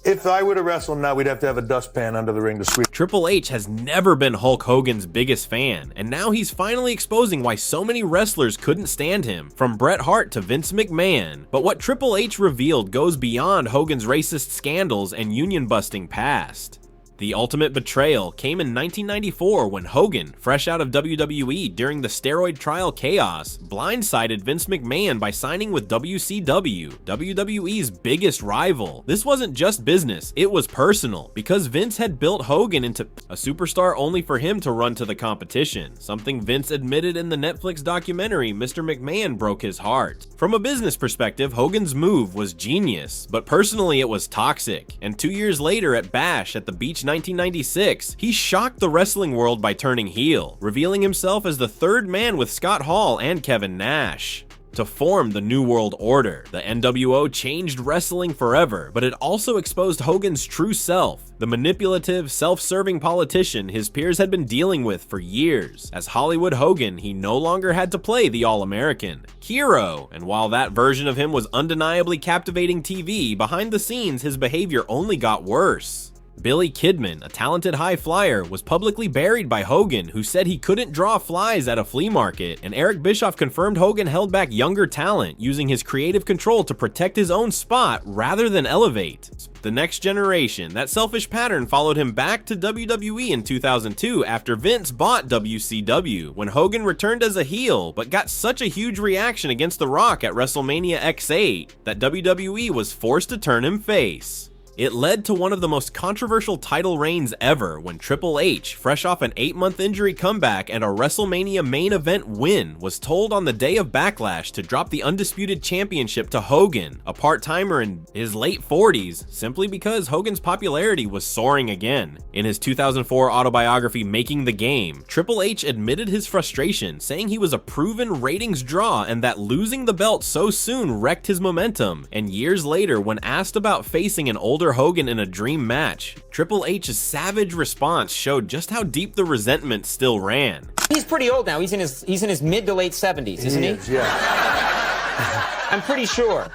If I were to wrestle now, we'd have to have a dustpan under the ring to sweep. Triple H has never been Hulk Hogan's biggest fan, and now he's finally exposing why so many wrestlers couldn't stand him, from Bret Hart to Vince McMahon. But what Triple H revealed goes beyond Hogan's racist scandals and union-busting past. The ultimate betrayal came in 1994 when Hogan, fresh out of WWE during the steroid trial chaos, blindsided Vince McMahon by signing with WCW, WWE's biggest rival. This wasn't just business, it was personal, because Vince had built Hogan into a superstar only for him to run to the competition, something Vince admitted in the Netflix documentary Mr. McMahon Broke His Heart. From a business perspective, Hogan's move was genius, but personally it was toxic, and 2 years later at Bash at the Beach 1996, he shocked the wrestling world by turning heel, revealing himself as the third man with Scott Hall and Kevin Nash to form the New World Order. The NWO changed wrestling forever, but it also exposed Hogan's true self, the manipulative, self-serving politician his peers had been dealing with for years. As Hollywood Hogan, he no longer had to play the All-American hero, and while that version of him was undeniably captivating TV, behind the scenes his behavior only got worse. Billy Kidman, a talented high flyer, was publicly buried by Hogan, who said he couldn't draw flies at a flea market, and Eric Bischoff confirmed Hogan held back younger talent, using his creative control to protect his own spot rather than elevate the next generation. That selfish pattern followed him back to WWE in 2002 after Vince bought WCW, when Hogan returned as a heel, but got such a huge reaction against The Rock at WrestleMania X8 that WWE was forced to turn him face. It led to one of the most controversial title reigns ever when Triple H, fresh off an 8-month injury comeback and a WrestleMania main event win, was told on the day of Backlash to drop the Undisputed Championship to Hogan, a part-timer in his late 40s, simply because Hogan's popularity was soaring again. In his 2004 autobiography Making the Game, Triple H admitted his frustration, saying he was a proven ratings draw and that losing the belt so soon wrecked his momentum. And years later, when asked about facing an older Hogan in a dream match, Triple H's savage response showed just how deep the resentment still ran. He's pretty old now. He's in his mid to late 70s, isn't he? Yeah. I'm pretty sure.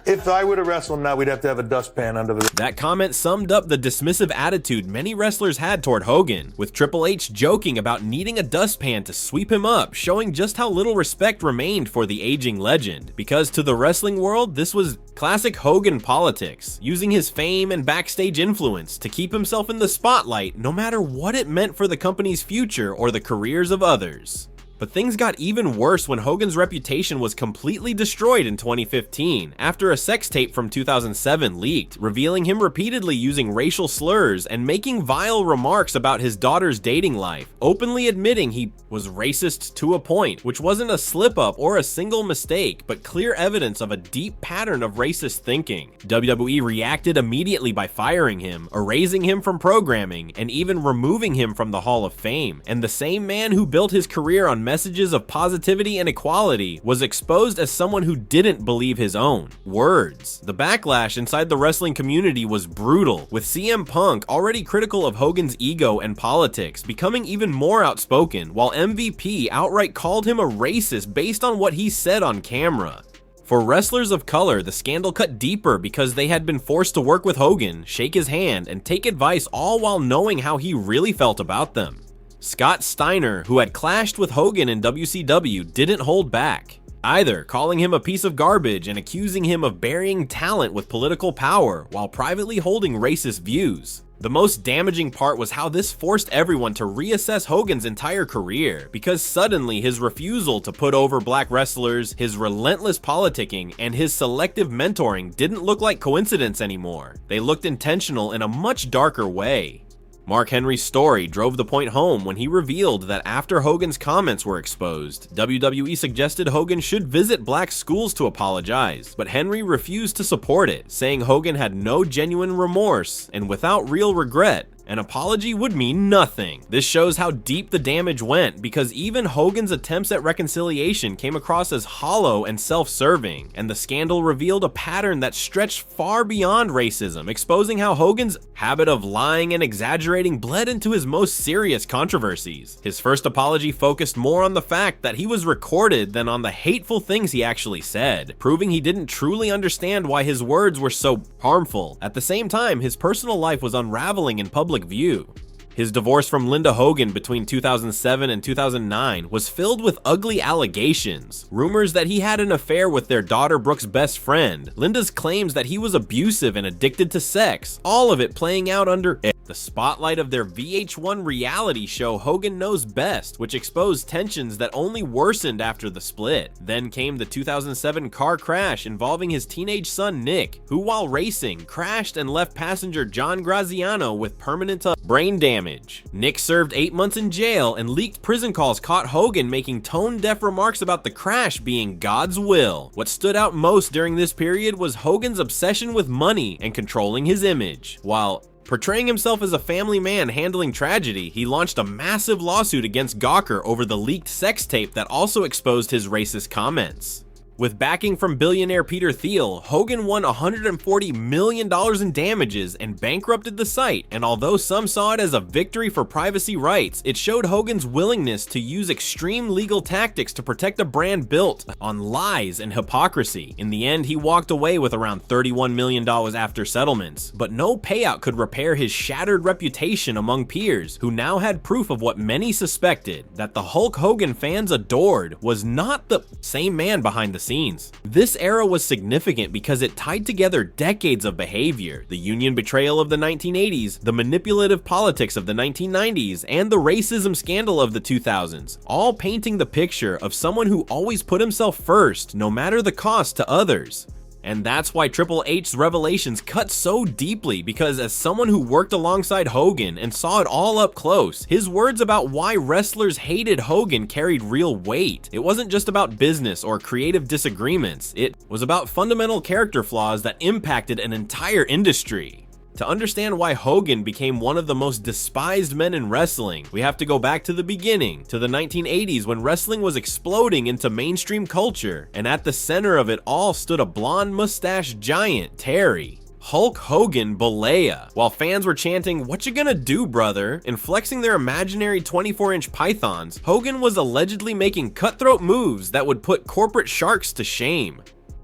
If I were to wrestle now, we'd have to have a dustpan under the ring. That comment summed up the dismissive attitude many wrestlers had toward Hogan, with Triple H joking about needing a dustpan to sweep him up, showing just how little respect remained for the aging legend. Because to the wrestling world, this was classic Hogan politics, using his fame and backstage influence to keep himself in the spotlight, no matter what it meant for the company's future or the careers of others. But things got even worse when Hogan's reputation was completely destroyed in 2015 after a sex tape from 2007 leaked, revealing him repeatedly using racial slurs and making vile remarks about his daughter's dating life, openly admitting he was racist to a point, which wasn't a slip-up or a single mistake, but clear evidence of a deep pattern of racist thinking. WWE reacted immediately by firing him, erasing him from programming, and even removing him from the Hall of Fame. And the same man who built his career on messages of positivity and equality was exposed as someone who didn't believe his own words. The backlash inside the wrestling community was brutal, with CM Punk, already critical of Hogan's ego and politics, becoming even more outspoken, while MVP outright called him a racist based on what he said on camera. For wrestlers of color, the scandal cut deeper because they had been forced to work with Hogan, shake his hand, and take advice, all while knowing how he really felt about them. Scott Steiner, who had clashed with Hogan in WCW, didn't hold back either, calling him a piece of garbage and accusing him of burying talent with political power while privately holding racist views. The most damaging part was how this forced everyone to reassess Hogan's entire career, because suddenly his refusal to put over black wrestlers, his relentless politicking, and his selective mentoring didn't look like coincidence anymore. They looked intentional in a much darker way. Mark Henry's story drove the point home when he revealed that after Hogan's comments were exposed, WWE suggested Hogan should visit black schools to apologize, but Henry refused to support it, saying Hogan had no genuine remorse and without real regret, An apology would mean nothing. This shows how deep the damage went, because even Hogan's attempts at reconciliation came across as hollow and self-serving, and the scandal revealed a pattern that stretched far beyond racism, exposing how Hogan's habit of lying and exaggerating bled into his most serious controversies. His first apology focused more on the fact that he was recorded than on the hateful things he actually said, proving he didn't truly understand why his words were so harmful. At the same time, his personal life was unraveling in public view. His divorce from Linda Hogan between 2007 and 2009 was filled with ugly allegations. Rumors that he had an affair with their daughter Brooke's best friend. Linda's claims that he was abusive and addicted to sex. All of it playing out under the spotlight of their VH1 reality show Hogan Knows Best, which exposed tensions that only worsened after the split. Then came the 2007 car crash involving his teenage son Nick, who while racing crashed and left passenger John Graziano with permanent brain damage. Nick served 8 months in jail, and leaked prison calls caught Hogan making tone-deaf remarks about the crash being God's will. What stood out most during this period was Hogan's obsession with money and controlling his image. While portraying himself as a family man handling tragedy, he launched a massive lawsuit against Gawker over the leaked sex tape that also exposed his racist comments. With backing from billionaire Peter Thiel, Hogan won $140 million in damages and bankrupted the site, and although some saw it as a victory for privacy rights, it showed Hogan's willingness to use extreme legal tactics to protect a brand built on lies and hypocrisy. In the end, he walked away with around $31 million after settlements, but no payout could repair his shattered reputation among peers, who now had proof of what many suspected, that the Hulk Hogan fans adored was not the same man behind the scenes. This era was significant because it tied together decades of behavior: the union betrayal of the 1980s, the manipulative politics of the 1990s, and the racism scandal of the 2000s, all painting the picture of someone who always put himself first, no matter the cost to others. And that's why Triple H's revelations cut so deeply, because as someone who worked alongside Hogan and saw it all up close, his words about why wrestlers hated Hogan carried real weight. It wasn't just about business or creative disagreements, it was about fundamental character flaws that impacted an entire industry. To understand why Hogan became one of the most despised men in wrestling, we have to go back to the beginning, to the 1980s, when wrestling was exploding into mainstream culture, and at the center of it all stood a blonde mustached giant, Terry Hulk Hogan Bollea. While fans were chanting, "What you gonna do, brother?" and flexing their imaginary 24-inch pythons, Hogan was allegedly making cutthroat moves that would put corporate sharks to shame.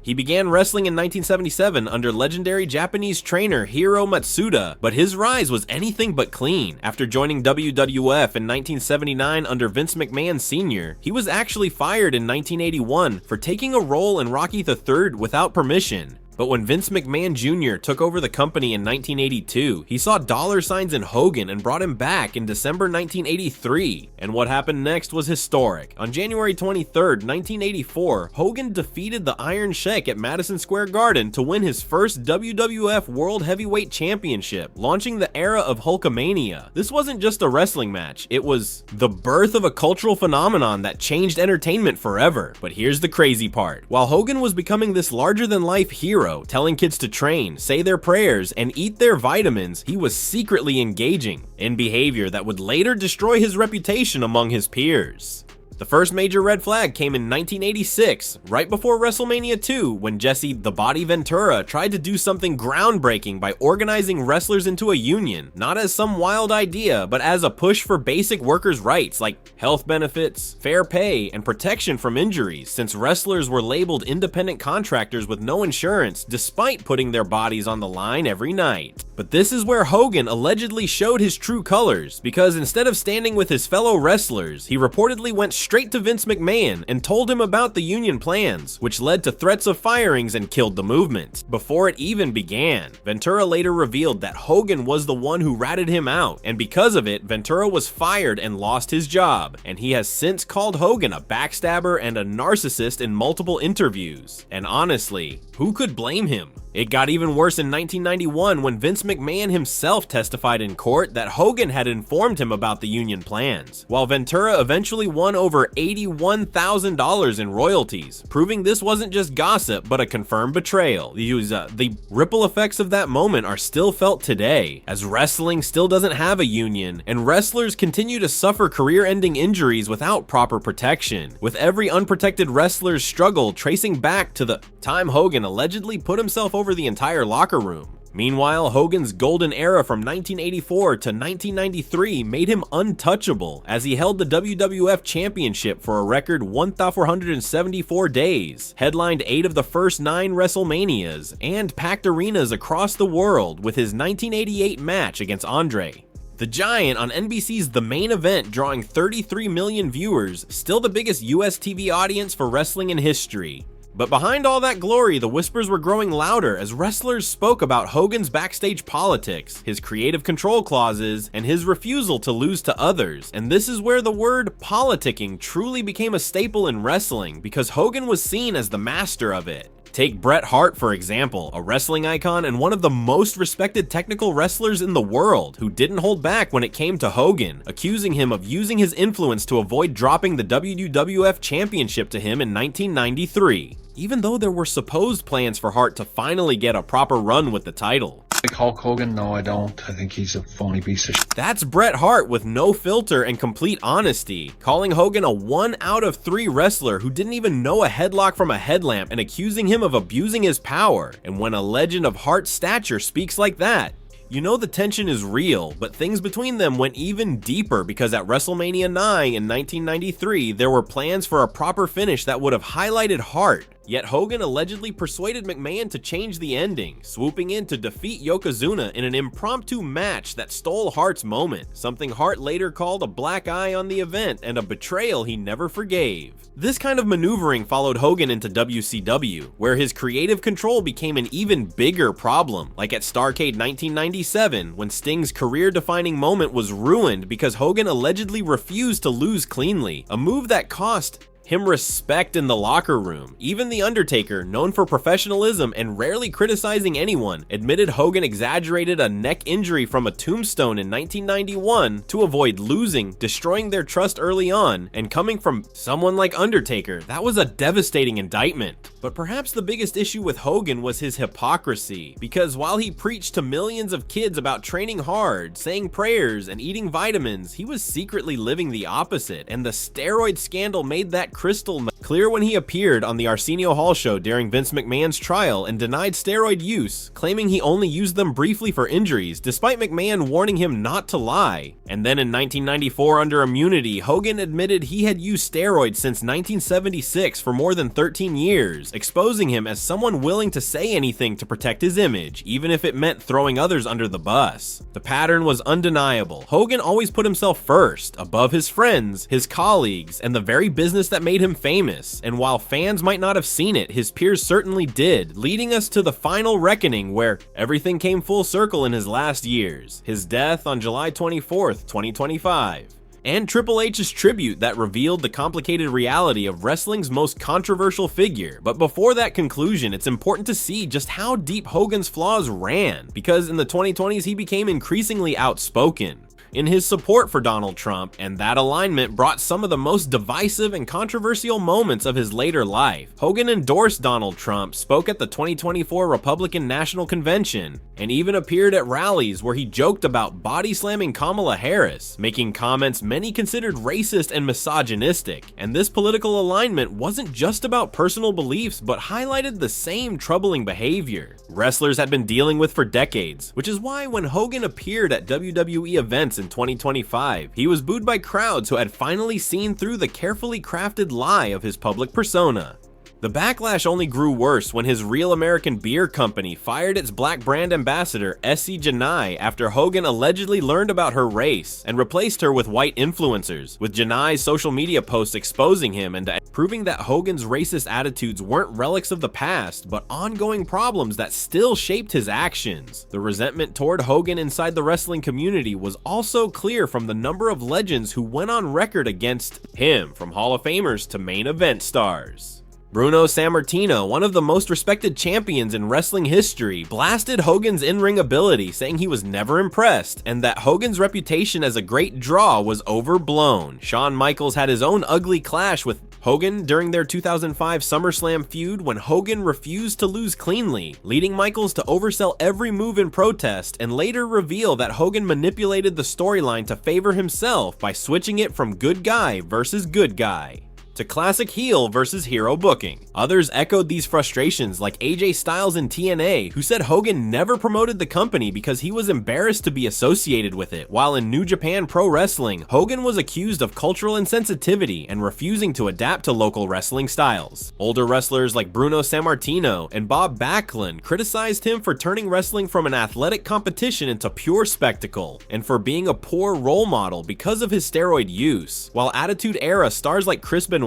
He began wrestling in 1977 under legendary Japanese trainer Hiro Matsuda, but his rise was anything but clean. After joining WWF in 1979 under Vince McMahon Sr., he was actually fired in 1981 for taking a role in Rocky III without permission. But when Vince McMahon Jr. took over the company in 1982, he saw dollar signs in Hogan and brought him back in December 1983. And what happened next was historic. On January 23rd, 1984, Hogan defeated the Iron Sheik at Madison Square Garden to win his first WWF World Heavyweight Championship, launching the era of Hulkamania. This wasn't just a wrestling match, it was the birth of a cultural phenomenon that changed entertainment forever. But here's the crazy part. While Hogan was becoming this larger-than-life hero, telling kids to train, say their prayers, and eat their vitamins, he was secretly engaging in behavior that would later destroy his reputation among his peers. The first major red flag came in 1986, right before WrestleMania 2, when Jesse "The Body" Ventura tried to do something groundbreaking by organizing wrestlers into a union, not as some wild idea, but as a push for basic workers' rights like health benefits, fair pay, and protection from injuries, since wrestlers were labeled independent contractors with no insurance, despite putting their bodies on the line every night. But this is where Hogan allegedly showed his true colors, because instead of standing with his fellow wrestlers, he reportedly went straight to Vince McMahon and told him about the union plans, which led to threats of firings and killed the movement before it even began. Ventura later revealed that Hogan was the one who ratted him out, and because of it, Ventura was fired and lost his job, and he has since called Hogan a backstabber and a narcissist in multiple interviews. And honestly, who could blame him? It got even worse in 1991 when Vince McMahon himself testified in court that Hogan had informed him about the union plans, while Ventura eventually won over $81,000 in royalties, proving this wasn't just gossip but a confirmed betrayal. The ripple effects of that moment are still felt today, as wrestling still doesn't have a union, and wrestlers continue to suffer career-ending injuries without proper protection, with every unprotected wrestler's struggle tracing back to the time Hogan allegedly put himself over the entire locker room. Meanwhile, Hogan's golden era from 1984 to 1993 made him untouchable, as he held the WWF Championship for a record 1,474 days, headlined 8 of the first 9 WrestleManias, and packed arenas across the world with his 1988 match against Andre. The Giant on NBC's The Main Event, drawing 33 million viewers, still the biggest US TV audience for wrestling in history. But behind all that glory, the whispers were growing louder as wrestlers spoke about Hogan's backstage politics, his creative control clauses, and his refusal to lose to others. And this is where the word politicking truly became a staple in wrestling, because Hogan was seen as the master of it. Take Bret Hart, for example, a wrestling icon and one of the most respected technical wrestlers in the world, who didn't hold back when it came to Hogan, accusing him of using his influence to avoid dropping the WWF Championship to him in 1993. Even though there were supposed plans for Hart to finally get a proper run with the title. Like Hulk Hogan? No, I don't. I think he's a phony piece of shit. That's Bret Hart with no filter and complete honesty, calling Hogan a 1 out of 3 wrestler who didn't even know a headlock from a headlamp and accusing him of abusing his power. And when a legend of Hart's stature speaks like that, you know the tension is real, but things between them went even deeper, because at WrestleMania 9 in 1993, there were plans for a proper finish that would have highlighted Hart. Yet Hogan allegedly persuaded McMahon to change the ending, swooping in to defeat Yokozuna in an impromptu match that stole Hart's moment, something Hart later called a black eye on the event and a betrayal he never forgave. This kind of maneuvering followed Hogan into WCW, where his creative control became an even bigger problem, like at Starrcade 1997, when Sting's career-defining moment was ruined because Hogan allegedly refused to lose cleanly, a move that cost him respect in the locker room. Even The Undertaker, known for professionalism and rarely criticizing anyone, admitted Hogan exaggerated a neck injury from a tombstone in 1991 to avoid losing, destroying their trust early on, and coming from someone like Undertaker, that was a devastating indictment. But perhaps the biggest issue with Hogan was his hypocrisy, because while he preached to millions of kids about training hard, saying prayers, and eating vitamins, he was secretly living the opposite, and the steroid scandal made that crystal clear when he appeared on the Arsenio Hall show during Vince McMahon's trial and denied steroid use, claiming he only used them briefly for injuries, despite McMahon warning him not to lie. And then in 1994, under immunity, Hogan admitted he had used steroids since 1976 for more than 13 years, exposing him as someone willing to say anything to protect his image, even if it meant throwing others under the bus. The pattern was undeniable. Hogan always put himself first, above his friends, his colleagues, and the very business that made him famous. And while fans might not have seen it, his peers certainly did, leading us to the final reckoning where everything came full circle in his last years. His death on July 24th, 2025. And Triple H's tribute that revealed the complicated reality of wrestling's most controversial figure. But before that conclusion, it's important to see just how deep Hogan's flaws ran, because in the 2020s he became increasingly outspoken in his support for Donald Trump, and that alignment brought some of the most divisive and controversial moments of his later life. Hogan endorsed Donald Trump, spoke at the 2024 Republican National Convention, and even appeared at rallies where he joked about body slamming Kamala Harris, making comments many considered racist and misogynistic. And this political alignment wasn't just about personal beliefs, but highlighted the same troubling behavior wrestlers had been dealing with for decades, which is why when Hogan appeared at WWE events in 2025, he was booed by crowds who had finally seen through the carefully crafted lie of his public persona. The backlash only grew worse when his Real American Beer Company fired its black brand ambassador, Essie Janai, after Hogan allegedly learned about her race and replaced her with white influencers, with Janai's social media posts exposing him and proving that Hogan's racist attitudes weren't relics of the past, but ongoing problems that still shaped his actions. The resentment toward Hogan inside the wrestling community was also clear from the number of legends who went on record against him, from Hall of Famers to main event stars. Bruno Sammartino, one of the most respected champions in wrestling history, blasted Hogan's in-ring ability, saying he was never impressed and that Hogan's reputation as a great draw was overblown. Shawn Michaels had his own ugly clash with Hogan during their 2005 SummerSlam feud when Hogan refused to lose cleanly, leading Michaels to oversell every move in protest and later reveal that Hogan manipulated the storyline to favor himself by switching it from good guy versus good guy to classic heel versus hero booking. Others echoed these frustrations, like AJ Styles in TNA, who said Hogan never promoted the company because he was embarrassed to be associated with it, while in New Japan Pro Wrestling, Hogan was accused of cultural insensitivity and refusing to adapt to local wrestling styles. Older wrestlers like Bruno Sammartino and Bob Backlund criticized him for turning wrestling from an athletic competition into pure spectacle, and for being a poor role model because of his steroid use, while Attitude Era stars like Chris Benoit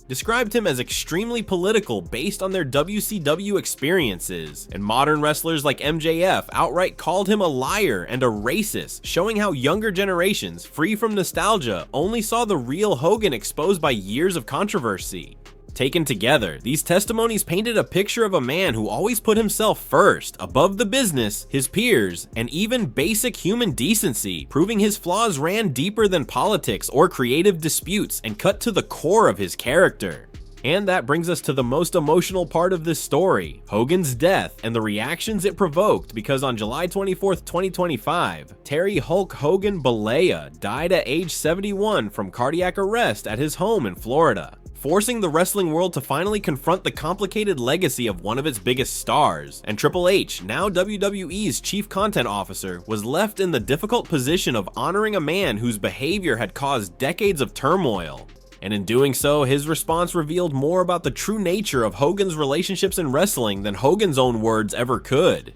described him as extremely political based on their WCW experiences, and modern wrestlers like MJF outright called him a liar and a racist, showing how younger generations, free from nostalgia, only saw the real Hogan exposed by years of controversy. Taken together, these testimonies painted a picture of a man who always put himself first, above the business, his peers, and even basic human decency, proving his flaws ran deeper than politics or creative disputes and cut to the core of his character. And that brings us to the most emotional part of this story, Hogan's death and the reactions it provoked, because on July 24th, 2025, Terry Hulk Hogan Bollea died at age 71 from cardiac arrest at his home in Florida, forcing the wrestling world to finally confront the complicated legacy of one of its biggest stars. And Triple H, now WWE's chief content officer, was left in the difficult position of honoring a man whose behavior had caused decades of turmoil. And in doing so, his response revealed more about the true nature of Hogan's relationships in wrestling than Hogan's own words ever could.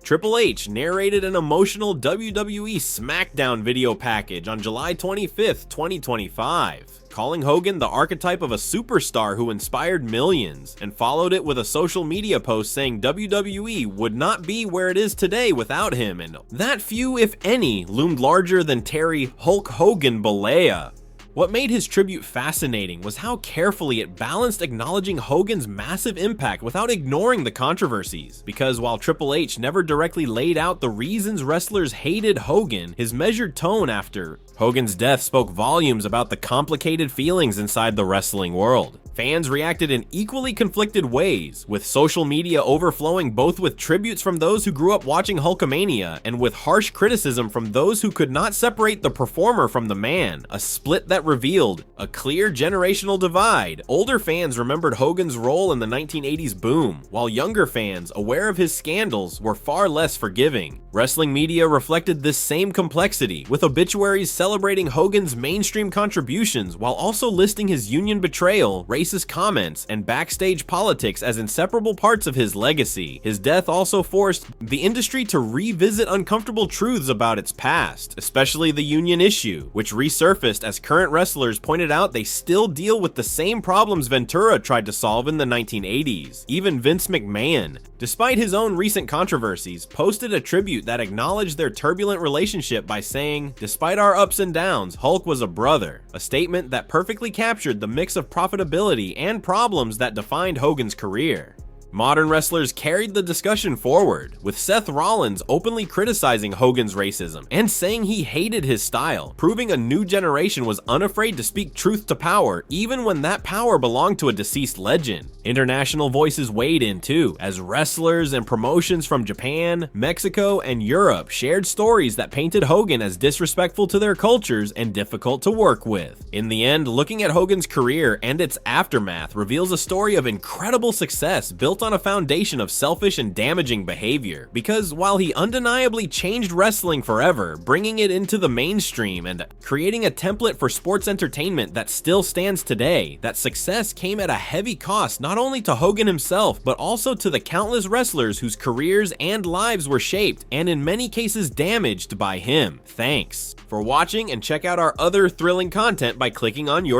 Triple H narrated an emotional WWE SmackDown video package on July 25th, 2025, calling Hogan the archetype of a superstar who inspired millions, and followed it with a social media post saying WWE would not be where it is today without him, and that few, if any, loomed larger than Terry Hulk Hogan Bollea. What made his tribute fascinating was how carefully it balanced acknowledging Hogan's massive impact without ignoring the controversies, because while Triple H never directly laid out the reasons wrestlers hated Hogan, his measured tone after Hogan's death spoke volumes about the complicated feelings inside the wrestling world. Fans reacted in equally conflicted ways, with social media overflowing both with tributes from those who grew up watching Hulkamania and with harsh criticism from those who could not separate the performer from the man, a split that revealed a clear generational divide. Older fans remembered Hogan's role in the 1980s boom, while younger fans, aware of his scandals, were far less forgiving. Wrestling media reflected this same complexity, with obituaries celebrating Hogan's mainstream contributions while also listing his union betrayal, racist comments, and backstage politics as inseparable parts of his legacy. His death also forced the industry to revisit uncomfortable truths about its past, especially the union issue, which resurfaced as current wrestlers pointed out they still deal with the same problems Ventura tried to solve in the 1980s. Even Vince McMahon, despite his own recent controversies, posted a tribute that acknowledged their turbulent relationship by saying, "Despite our ups and downs, Hulk was a brother," a statement that perfectly captured the mix of profitability and problems that defined Hogan's career. Modern wrestlers carried the discussion forward, with Seth Rollins openly criticizing Hogan's racism and saying he hated his style, proving a new generation was unafraid to speak truth to power even when that power belonged to a deceased legend. International voices weighed in too, as wrestlers and promotions from Japan, Mexico, and Europe shared stories that painted Hogan as disrespectful to their cultures and difficult to work with. In the end, looking at Hogan's career and its aftermath reveals a story of incredible success built on a foundation of selfish and damaging behavior, because while he undeniably changed wrestling forever, bringing it into the mainstream and creating a template for sports entertainment that still stands today, that success came at a heavy cost not only to Hogan himself, but also to the countless wrestlers whose careers and lives were shaped, and in many cases damaged, by him. Thanks for watching, and check out our other thrilling content by clicking on your